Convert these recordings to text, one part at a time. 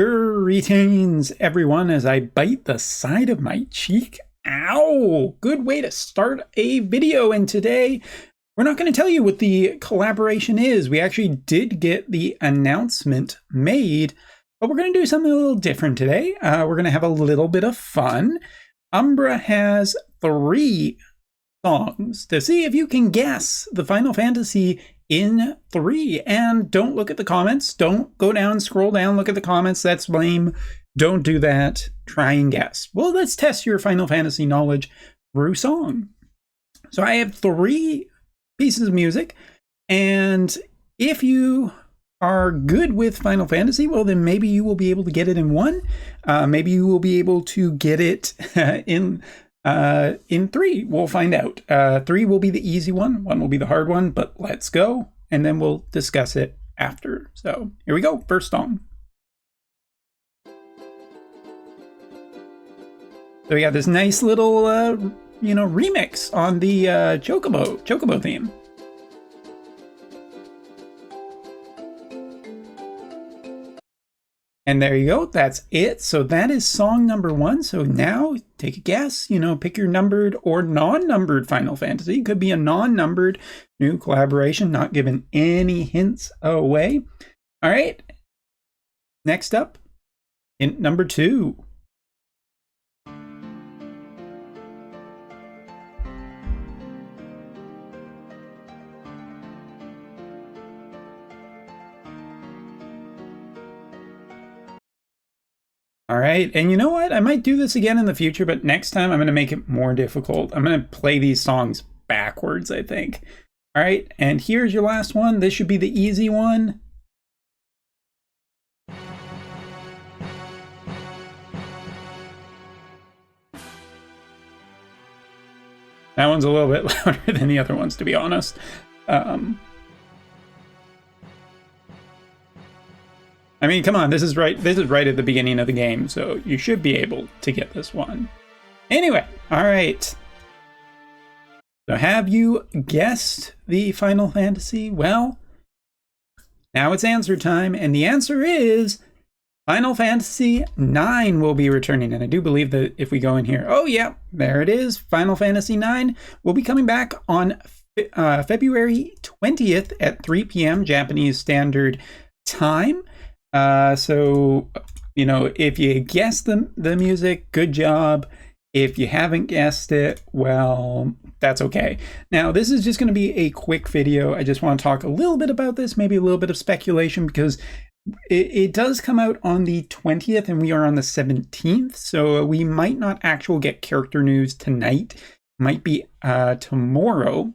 Greetings, everyone, as I bite the side of my cheek. Ow! Good way to start a video, and today we're not going to tell you what the collaboration is. We actually did get the announcement made, but we're going to do something a little different today. We're going to have a little bit of fun. Umbra has 3 songs to see if you can guess the Final Fantasy in 3. And don't look at the comments. Don't go down, scroll down, look at the comments. That's lame. Don't do that. Try and guess. Well, let's test your Final Fantasy knowledge through song. So I have 3 pieces of music, and if you are good with Final Fantasy, well, then maybe you will be able to get it in 1. Maybe you will be able to get it in 3. We'll find out. 3 will be the easy one. 1 will be the hard one, but let's go, and then we'll discuss it after. So here we go. First song. So we got this nice little, remix on the Chocobo theme. And there you go. That's it. So that is song number 1. So now take a guess, pick your numbered or non-numbered Final Fantasy. Could be a non-numbered new collaboration, not giving any hints away. All right. Next up, hint number 2. All right, and you know what? I might do this again in the future, but next time I'm going to make it more difficult. I'm going to play these songs backwards, I think. All right, and here's your last one. This should be the easy one. That one's a little bit louder than the other ones, to be honest. I mean, come on, this is right at the beginning of the game, so you should be able to get this one. Anyway, all right. So have you guessed the Final Fantasy? Well, now it's answer time, and the answer is Final Fantasy IX will be returning. And I do believe that if we go in here, oh yeah, there it is. Final Fantasy IX will be coming back on February 20th at 3 p.m. Japanese Standard Time. So, if you guessed the music, good job. If you haven't guessed it, well, that's okay. Now, this is just going to be a quick video. I just want to talk a little bit about this, maybe a little bit of speculation, because it does come out on the 20th and we are on the 17th. So we might not actually get character news tonight. Might be tomorrow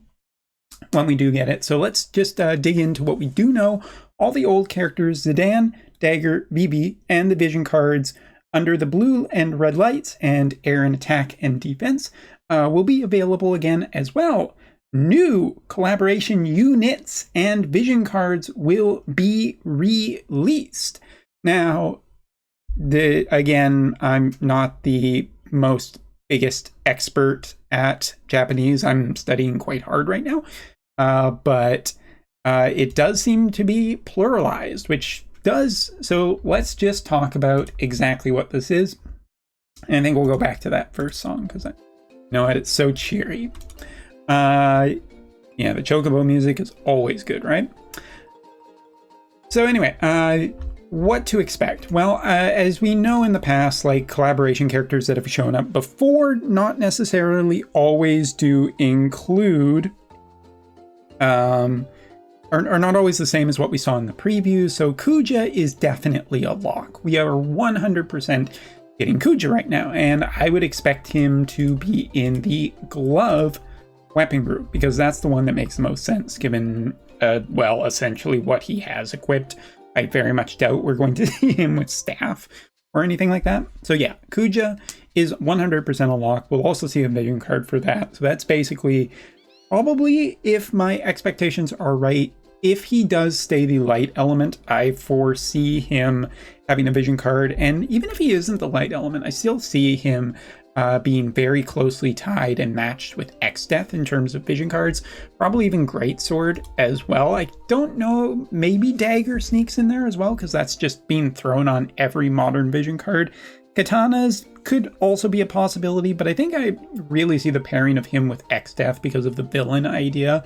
when we do get it. So let's just dig into what we do know. All the old characters, Zidane, Dagger, BB, and the vision cards under the blue and red lights and air and attack and defense will be available again as well. New collaboration units and vision cards will be released. Now, again, I'm not the biggest expert at Japanese. I'm studying quite hard right now, but it does seem to be pluralized, which does. So let's just talk about exactly what this is. And I think we'll go back to that first song because I know it's so cheery. Yeah, the Chocobo music is always good, right? So anyway, what to expect? Well, as we know in the past, like collaboration characters that have shown up before, not necessarily always do include are not always the same as what we saw in the preview. So Kuja is definitely a lock. We are 100% getting Kuja right now, and I would expect him to be in the glove weapon group because that's the one that makes the most sense given, well, essentially what he has equipped. I very much doubt we're going to see him with staff or anything like that. So yeah, Kuja is 100% a lock. We'll also see a vision card for that. So that's basically probably, if my expectations are right, if he does stay the light element, I foresee him having a vision card. And even if he isn't the light element, I still see him being very closely tied and matched with X-Death in terms of vision cards. Probably even Greatsword as well. I don't know, maybe Dagger sneaks in there as well, because that's just being thrown on every modern vision card. Katanas could also be a possibility, but I think I really see the pairing of him with X-Death because of the villain idea.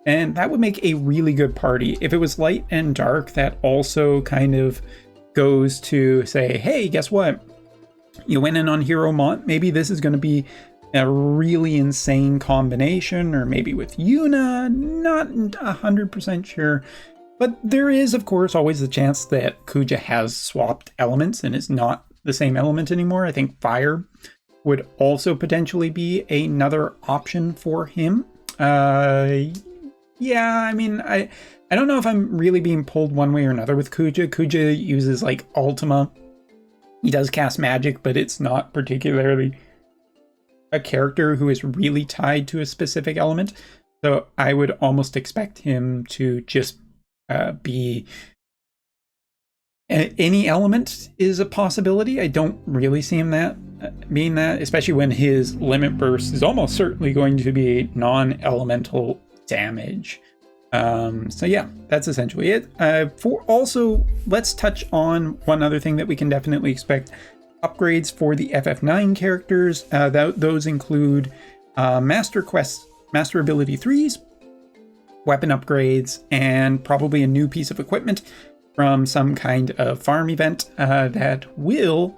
And that would make a really good party. If it was light and dark, that also kind of goes to say, hey, guess what? You went in on Hero Mont, maybe this is going to be a really insane combination, or maybe with Yuna, not 100% sure. But there is, of course, always the chance that Kuja has swapped elements and is not the same element anymore. I think Fire would also potentially be another option for him. Yeah, I mean, I don't know if I'm really being pulled one way or another with Kuja. Kuja uses like Ultima. He does cast magic, but it's not particularly a character who is really tied to a specific element. So I would almost expect him to just be... Any element is a possibility. I don't really see him being that, especially when his limit burst is almost certainly going to be non-elemental damage. So yeah, that's essentially it. Also, let's touch on one other thing that we can definitely expect. Upgrades for the FF9 characters. Those include Master Ability 3s, weapon upgrades, and probably a new piece of equipment from some kind of farm event that will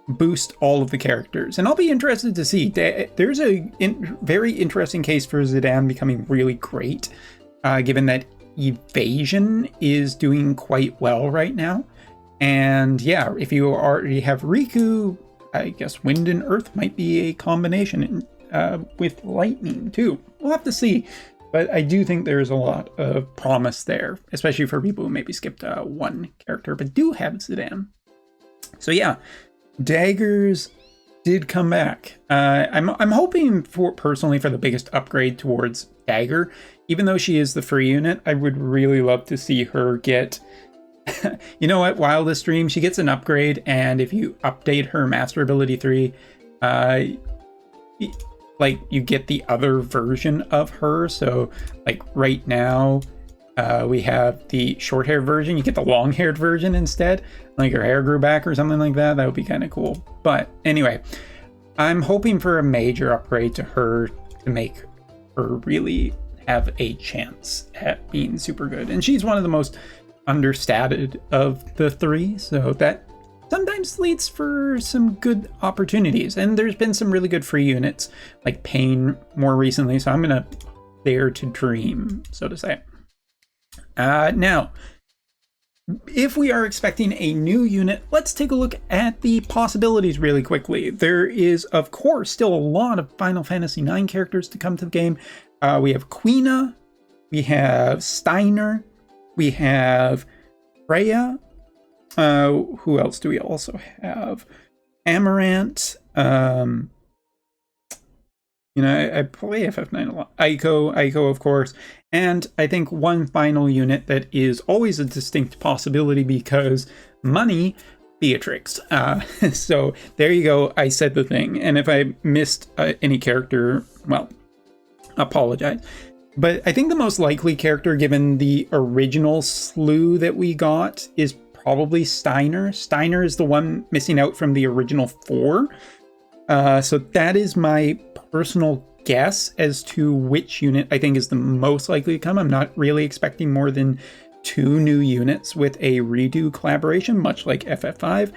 boost all of the characters. And I'll be interested to see. There's a very interesting case for Zidane becoming really great, given that Evasion is doing quite well right now. And yeah, if you already have Riku, I guess Wind and Earth might be a combination with Lightning too. We'll have to see. But I do think there's a lot of promise there, especially for people who maybe skipped one character but do have Zidane. So yeah, daggers did come back. I'm hoping personally for the biggest upgrade towards Dagger. Even though she is the free unit, I would really love to see her get... You know what? Wildest Dream, she gets an upgrade, and if you update her Master Ability 3, like you get the other version of her. So like right now, we have the short-haired version. You get the long-haired version instead. Like her hair grew back or something like that. That would be kind of cool. But anyway, I'm hoping for a major upgrade to her to make her really have a chance at being super good. And she's one of the most understated of the three, so that sometimes leads for some good opportunities. And there's been some really good free units like Pain more recently, so I'm gonna dare to dream, so to say. Now, if we are expecting a new unit, let's take a look at the possibilities really quickly. There is, of course, still a lot of Final Fantasy IX characters to come to the game. We have Quina, we have Steiner, we have Freya. Who else do we also have? Amarant. You know, I play FF9 a lot. Aiko, of course. And I think one final unit that is always a distinct possibility because money, Beatrix. So there you go. I said the thing. And if I missed any character, well, apologize. But I think the most likely character, given the original slew that we got, is probably Steiner. Steiner is the one missing out from the original 4. So that is my personal guess as to which unit I think is the most likely to come. I'm not really expecting more than 2 new units with a redo collaboration, much like FF5.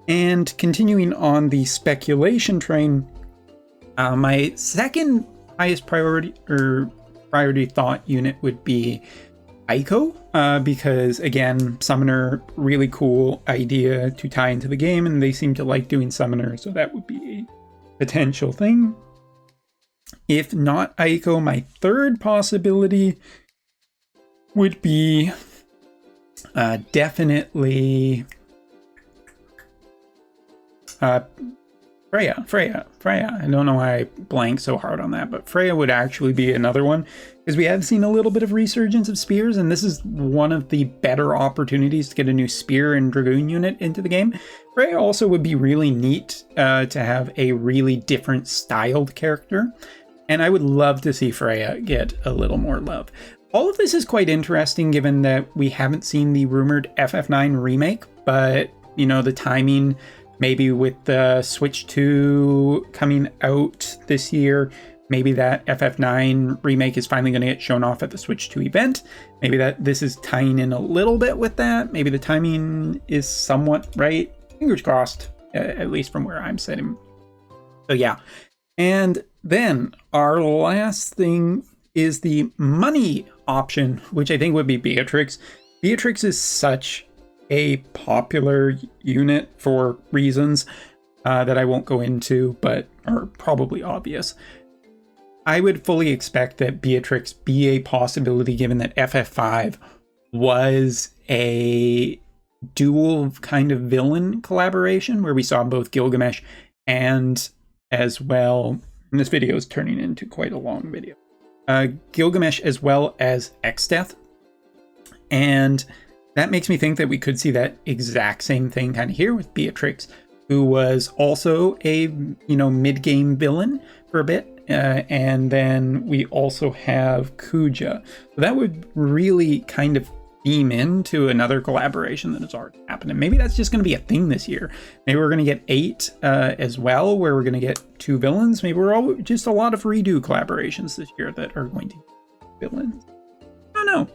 And continuing on the speculation train, my second highest priority thought unit would be Aiko, because again, Summoner, really cool idea to tie into the game, and they seem to like doing Summoner, so that would be a potential thing. If not Aiko, my third possibility would be definitely Freya. I don't know why I blanked so hard on that, but Freya would actually be another one, because we have seen a little bit of resurgence of spears, and this is one of the better opportunities to get a new spear and dragoon unit into the game. Freya also would be really neat to have a really different styled character, and I would love to see Freya get a little more love. All of this is quite interesting given that we haven't seen the rumored FF9 remake, but, you know, the timing, maybe with the Switch 2 coming out this year, maybe that FF9 remake is finally going to get shown off at the Switch 2 event. Maybe that this is tying in a little bit with that. Maybe the timing is somewhat right. Fingers crossed, at least from where I'm sitting. So yeah. And then our last thing is the money option, which I think would be Beatrix. Beatrix is such a popular unit for reasons that I won't go into, but are probably obvious. I would fully expect that Beatrix be a possibility given that FF5 was a dual kind of villain collaboration where we saw both Gilgamesh and as well, and this video is turning into quite a long video, Gilgamesh as well as Exdeath. And that makes me think that we could see that exact same thing kind of here with Beatrix, who was also a, you know, mid-game villain for a bit. And then we also have Kuja. So that would really kind of theme into another collaboration that has already happened. And maybe that's just going to be a thing this year. Maybe we're going to get 8 as well, where we're going to get 2 villains. Maybe we're all just a lot of redo collaborations this year that are going to be villains. I don't know.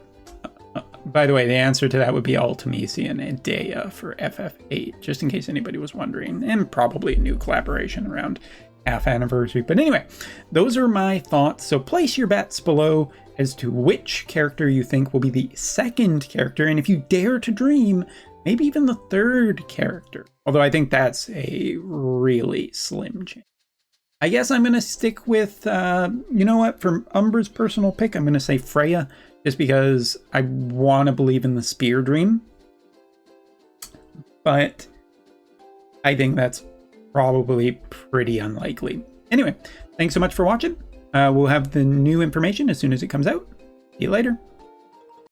By the way, the answer to that would be Ultimisia and Dea for FF8, just in case anybody was wondering, and probably a new collaboration around half anniversary. But anyway, those are my thoughts. So place your bets below as to which character you think will be the second character, and if you dare to dream, maybe even the third character. Although I think that's a really slim chance. I guess I'm going to stick with, you know what, for Umbra's personal pick, I'm going to say Freya, just because I want to believe in the spear dream. But I think that's probably pretty unlikely. Anyway, thanks so much for watching. We'll have the new information as soon as it comes out. See you later.